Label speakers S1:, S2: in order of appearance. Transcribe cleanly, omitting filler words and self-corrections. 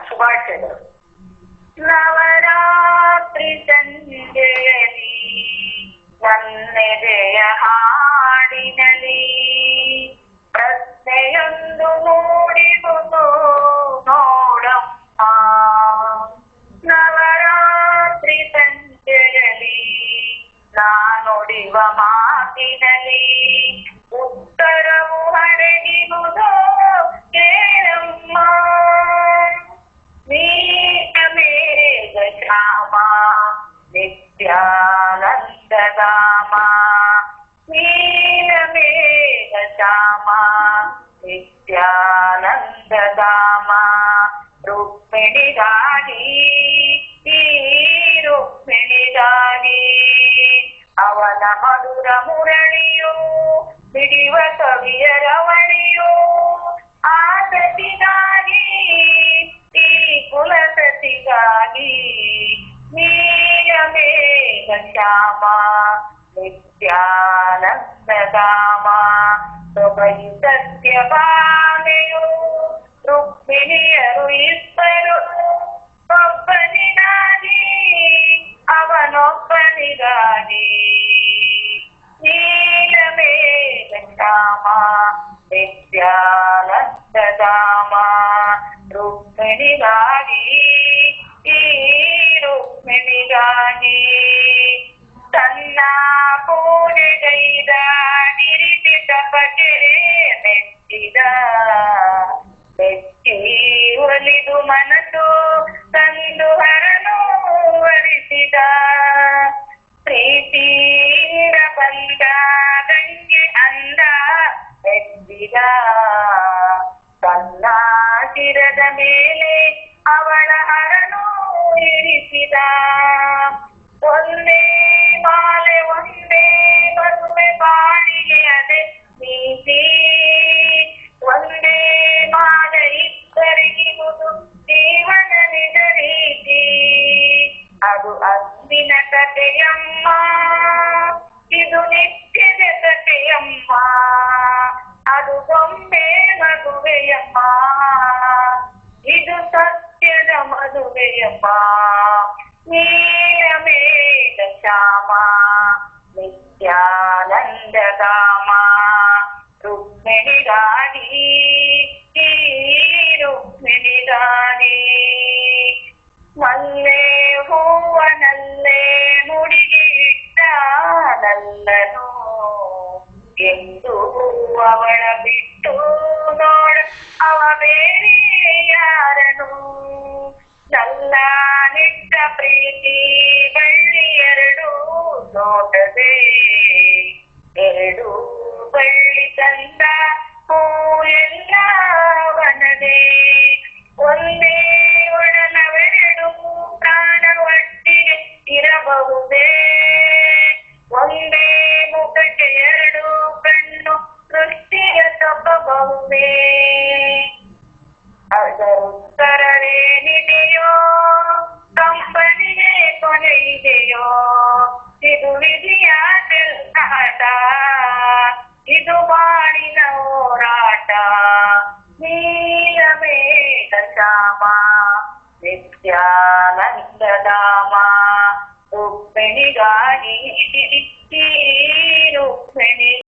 S1: ಶುಭಾಶಯಗಳು. ನವರಾತ್ರಿ ಸಂಜೆಯಲಿ ನನ್ನೆದೆಯ ಹಾಡಿನಲಿ ಪ್ರಶ್ನೆಯೊಂದು ಮೂಡಿಬುದು ನೋಡಮ್ಮ. ನವರಾತ್ರಿ ಸಂಜೆಯಲಿ ನಾನುಡಿವ ಮಾತಿನಲಿ ಉತ್ತರವು ಅಡಗಿರುವುದು ಕೇಳಮ್ಮ. ನೀಲಮೇಘ ಶ್ಯಾಮ ನಿತ್ಯಾನಂದಧಾಮ, ನೀಲಮೇಘ ಶ್ಯಾಮ ನಿತ್ಯಾನಂದಧಾಮ. ರುಕ್ಮಿಣಿಗಾಗಿ ಈ ರುಕ್ಮಿಣಿಗಾಗಿ ಅವನ ಮಧುರ ಮುರಳಿಯು ಬಿಡಿವ ಕವಿಯ ರವಣಿಯು ಆಸತಿಗಾಗಿ ಈ ಕುಲಸತಿಗಾಗಿ ನೀಲಮೇಘ ಶ್ಯಾಮ ನಿತ್ಯಾನಂದಧಾಮ. ಸೊಬಗಿ ಸತ್ಯಭಾಮೆಯು ರುಕ್ಮಿಣಿಯರು ಇಬ್ಬರು ಒಬ್ಬನಿಗಾಗಿ ಅವನೊಬ್ಬನಿಗಾಗಿ ನೀಲಮೇಘ ಶ್ಯಾಮ ನಿತ್ಯಾನಂದಧಾಮ. ರುಕ್ಮಿಣಿಗಾಗಿ ಈ ರುಕ್ಮಿಣಿಗಾಗಿ ತನ್ನ ಪೂಜೆಗೈದ ನಿರೀಕ್ಷಿತ ಪಟರೆ ಮೆಚ್ಚಿದ ಮೆಚ್ಚಿ ಒಲಿದು ಮನಸ್ಸು ತಂದು ಹರನು ವರಿಸಿದ ಪ್ರೀತಿಯಿಂದ ಬಂದ ಗಂಗೆ ಅಂದ ಮೆಚ್ಚಿದ ತನ್ನ ಶಿರದ ಮೇಲೆ ಅವಳ ಹರನು ಇರಿಸಿದ. ಒಂದೇ ಮಾಲೆ ಒಂದೇ ಮದುವೆ ಬಾಳಿಗೆ ಅದೇ ನೀತಿ, ಒಂದೇ ಮಾಲೆ ಇಬ್ಬರಿಗಿರುವುದು ಜೀವನ ನಿಜ ರೀತಿ. ಅದು ಅಂದಿನ ಕಥೆಯಮ್ಮ, ಇದು ನಿತ್ಯದ ಕಥೆಯಮ್ಮ, ಅದು ಗೊಂಬೆ ಮದುವೆಯಮ್ಮ, ಇದು ಸತ್ಯದ ಮದುವೆಯಮ್ಮ. ನೀಲಮೇಘ ಶ್ಯಾಮ ನಿತ್ಯಾನಂದಧಾಮ. ರುಕ್ಮಿಣಿಗಾಗಿ ಈ ರುಕ್ಮಿಣಿಗಾಗಿ ಮಲ್ಲೆ ಹೂವನಲ್ಲೇ ಮುಡಿಗೆ ಇಟ್ಟ ನಲ್ಲನು ಎಂದು ಅವಳ ಬಿಟ್ಟು ನೋಡ ಅವ ಬೇರೆ ಯಾರನು. ನಲ್ಲ ನಿಟ್ಟ ಪ್ರೀತಿ ಬಳ್ಳಿ ಎರಡು ನೋಟದೆ ಎರಡು ಬಳ್ಳಿ ತಂದ ಹೂ ಎಲ್ಲ ವನದೆ. ಒಂದೇ ಒಡಲವೆರಡು ಪ್ರಾಣ ಒಟ್ಟಿಗೆ ಇರಬಹುದೇ, ಒಂದೇ ಮುಖಕ್ಕೆ ಎರಡು ಕಣ್ಣು ಸೃಷ್ಟಿಗೆ ತಪ್ಪಬಹುದೇ. ಅದರುತ್ತರವೇನಿದೆಯೋ ಕಂಪನಿಗೆ ಕೊನೆ ಇದೆಯೋ, ಇದು ವಿಧಿಯ ಚೆಲ್ಲಾಟ, ಇದು ಬಾಳಿನ ಹೋರಾಟ. ನೀಲಮೇಘ ಶ್ಯಾಮ ನಿತ್ಯಾನಂದಧಾಮ. ರುಕ್ಮಿಣಿಗಾಗಿ ರುಕ್ಮಿಣಿ